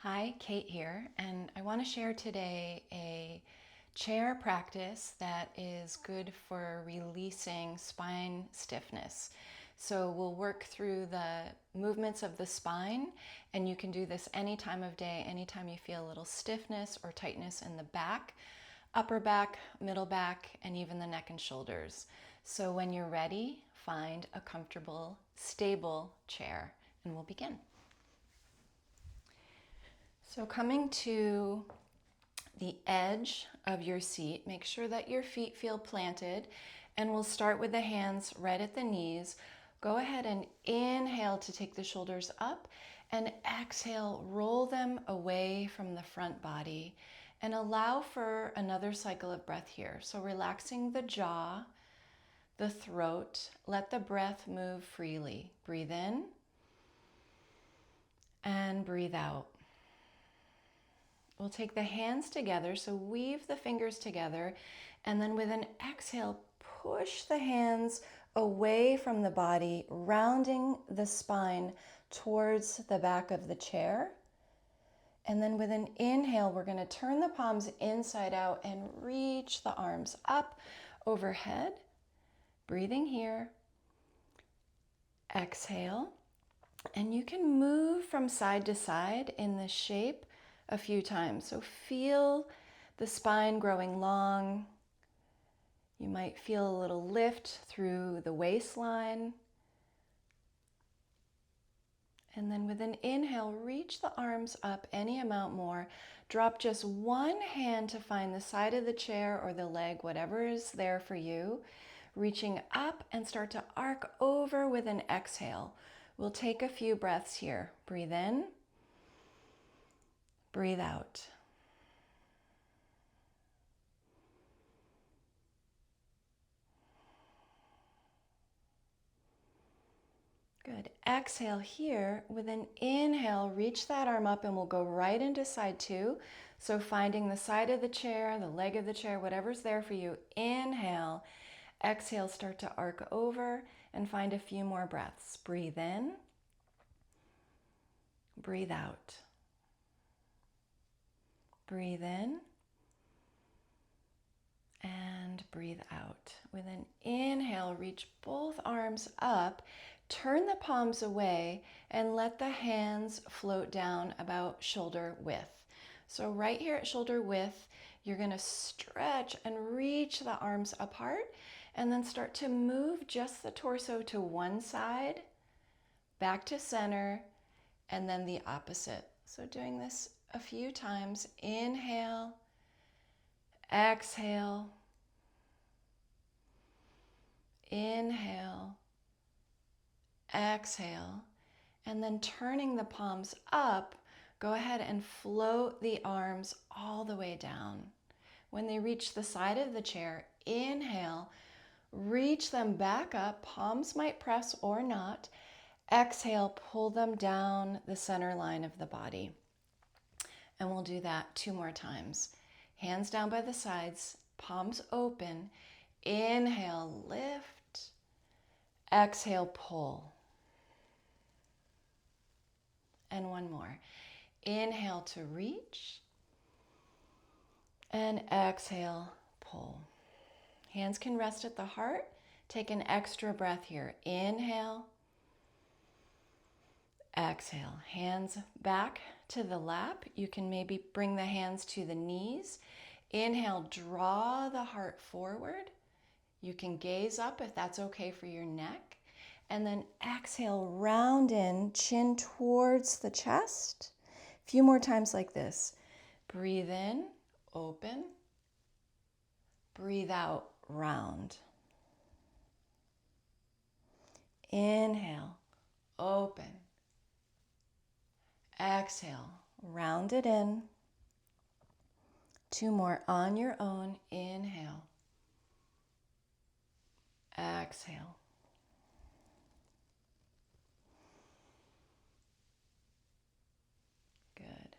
Hi, Kate here, and I want to share today a chair practice that is good for releasing spine stiffness. So we'll work through the movements of the spine, and you can do this any time of day, anytime you feel a little stiffness or tightness in the back, upper back, middle back, and even the neck and shoulders. So when you're ready, find a comfortable, stable chair, and we'll begin. So coming to the edge of your seat, make sure that your feet feel planted, and we'll start with the hands right at the knees. Go ahead and inhale to take the shoulders up, and exhale, roll them away from the front body, and allow for another cycle of breath here. So relaxing the jaw, the throat, let the breath move freely. Breathe in and breathe out. We'll take the hands together, so weave the fingers together, and then with an exhale, push the hands away from the body, rounding the spine towards the back of the chair. And then with an inhale, we're going to turn the palms inside out and reach the arms up overhead. Breathing here. Exhale. And you can move from side to side in this shape a few times. So feel the spine growing long. You might feel a little lift through the waistline. And then with an inhale, reach the arms up any amount more. Drop just one hand to find the side of the chair or the leg, whatever is there for you. Reaching up and start to arc over with an exhale. We'll take a few breaths here. Breathe in. Breathe out. Good. Exhale here. With an inhale, reach that arm up and we'll go right into side two. So finding the side of the chair, the leg of the chair, whatever's there for you. Inhale. Exhale, start to arc over and find a few more breaths. Breathe in. Breathe out. Breathe in. And breathe out. With an inhale, reach both arms up, turn the palms away, and let the hands float down about shoulder width. So right here at shoulder width, you're going to stretch and reach the arms apart, and then start to move just the torso to one side, back to center, and then the opposite. So doing this a few times. Inhale. Exhale. Inhale. Exhale. And then turning the palms up, go ahead and float the arms all the way down. When they reach the side of the chair, inhale, reach them back up. Palms might press or not. Exhale, pull them down the center line of the body. And we'll do that 2 more times. Hands down by the sides, palms open. Inhale, lift. Exhale, pull. And one more. Inhale to reach. And exhale, pull. Hands can rest at the heart. Take an extra breath here. Inhale. Exhale. Hands back to the lap. You can maybe bring the hands to the knees. Inhale, draw the heart forward. You can gaze up if that's okay for your neck. And then exhale, round in, chin towards the chest. A few more times like this. Breathe in, open. Breathe out, round. Inhale, open. Exhale, round it in. 2 more on your own. Inhale. Exhale. Good.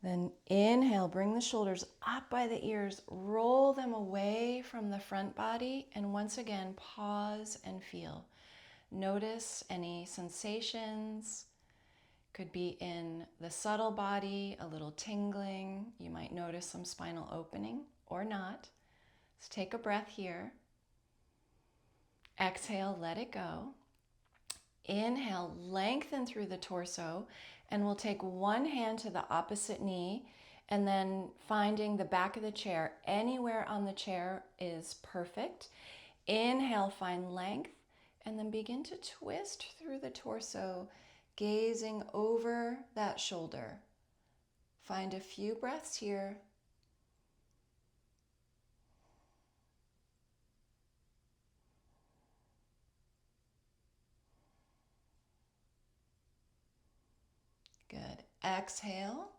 Then inhale, bring the shoulders up by the ears, roll them away from the front body, and once again, pause and feel. Notice any sensations. Could be in the subtle body, a little tingling. You might notice some spinal opening or not. Let's take a breath here. Exhale, let it go. Inhale, lengthen through the torso, and we'll take one hand to the opposite knee, and then finding the back of the chair. Anywhere on the chair is perfect. Inhale, find length, and then begin to twist through the torso, gazing over that shoulder. Find a few breaths here. Good. Exhale.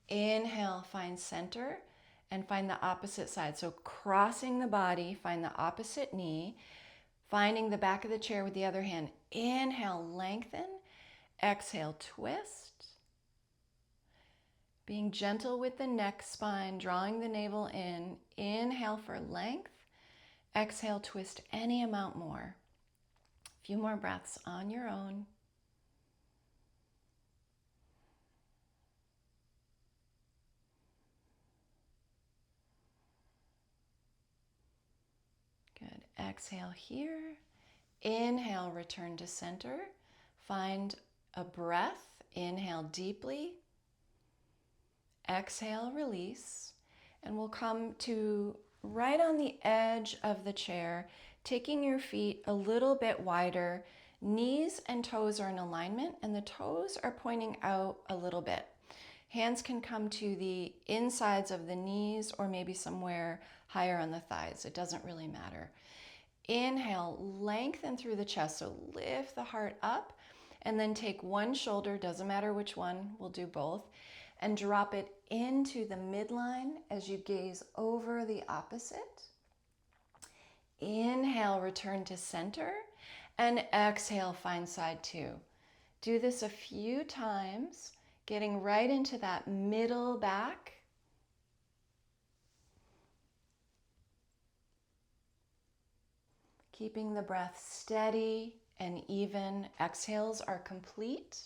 Inhale, find center, and find the opposite side. So crossing the body, find the opposite knee, finding the back of the chair with the other hand. Inhale, lengthen. Exhale, twist. Being gentle with the neck, spine, drawing the navel in. Inhale for length. Exhale, twist any amount more. A few more breaths on your own. Good. Exhale here. Inhale, return to center. Find a breath. Inhale deeply. Exhale, release. And we'll come to right on the edge of the chair, taking your feet a little bit wider. Knees and toes are in alignment, and the toes are pointing out a little bit. Hands can come to the insides of the knees or maybe somewhere higher on the thighs. It doesn't really matter. Inhale, lengthen through the chest, so lift the heart up, and then take one shoulder, doesn't matter which one, we'll do both, and drop it into the midline as you gaze over the opposite. Inhale, return to center, and exhale, find side two. Do this a few times, getting right into that middle back. Keeping the breath steady and even. Exhales are complete.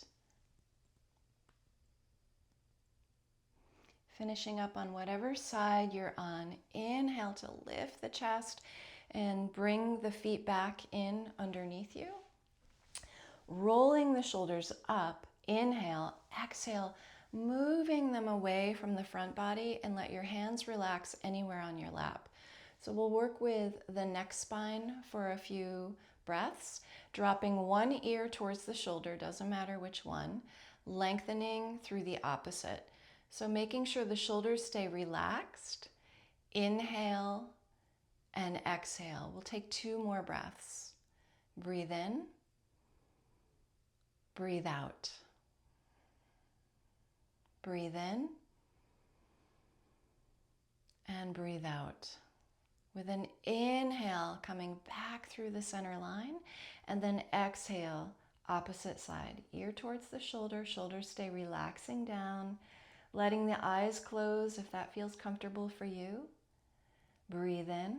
Finishing up on whatever side you're on. Inhale to lift the chest and bring the feet back in underneath you. Rolling the shoulders up. Inhale, exhale, moving them away from the front body, and let your hands relax anywhere on your lap. So we'll work with the neck spine for a few breaths, dropping one ear towards the shoulder, doesn't matter which one, lengthening through the opposite. So making sure the shoulders stay relaxed. Inhale and exhale. We'll take two more breaths. Breathe in, breathe out. Breathe in and breathe out. With an inhale, coming back through the center line, and then exhale, opposite side. Ear towards the shoulder, shoulders stay relaxing down, letting the eyes close if that feels comfortable for you. Breathe in,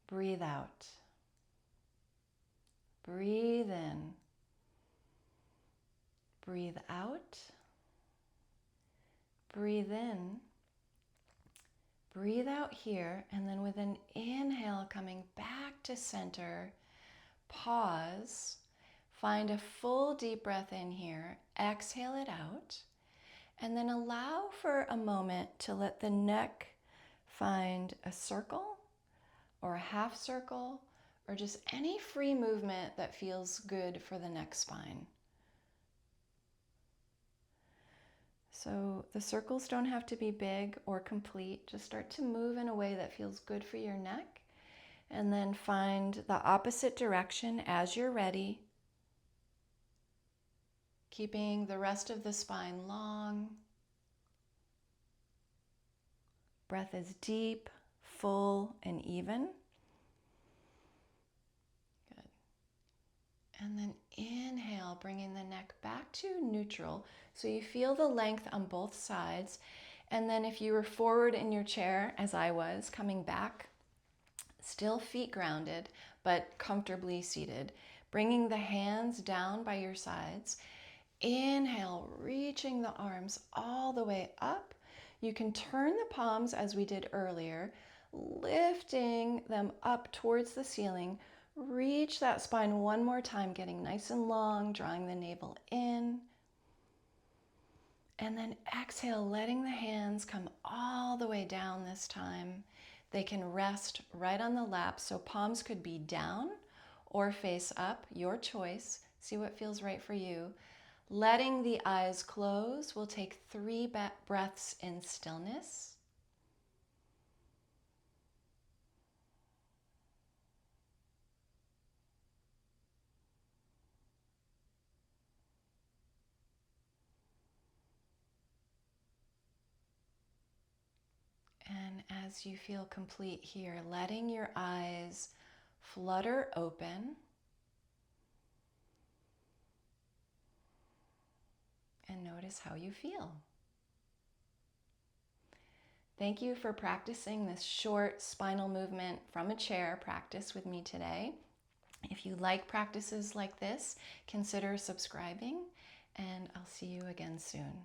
breathe out. Breathe in, breathe out. Breathe in, breathe out here, and then with an inhale, coming back to center, pause, find a full deep breath in here, exhale it out, and then allow for a moment to let the neck find a circle or a half circle or just any free movement that feels good for the neck spine. So the circles don't have to be big or complete. Just start to move in a way that feels good for your neck. And then find the opposite direction as you're ready. Keeping the rest of the spine long. Breath is deep, full, and even. Good. And then inhale, bringing the neck back to neutral. So you feel the length on both sides. And then if you were forward in your chair, as I was, coming back, still feet grounded, but comfortably seated. bringing the hands down by your sides. Inhale, reaching the arms all the way up. You can turn the palms as we did earlier, lifting them up towards the ceiling. Reach that spine one more time, getting nice and long, drawing the navel in. And then exhale, letting the hands come all the way down this time. They can rest right on the lap, so palms could be down or face up, your choice. See what feels right for you. Letting the eyes close, we'll take 3 breaths in stillness. And as you feel complete here, letting your eyes flutter open. And notice how you feel. Thank you for practicing this short spinal movement from a chair practice with me today. If you like practices like this, consider subscribing, and I'll see you again soon.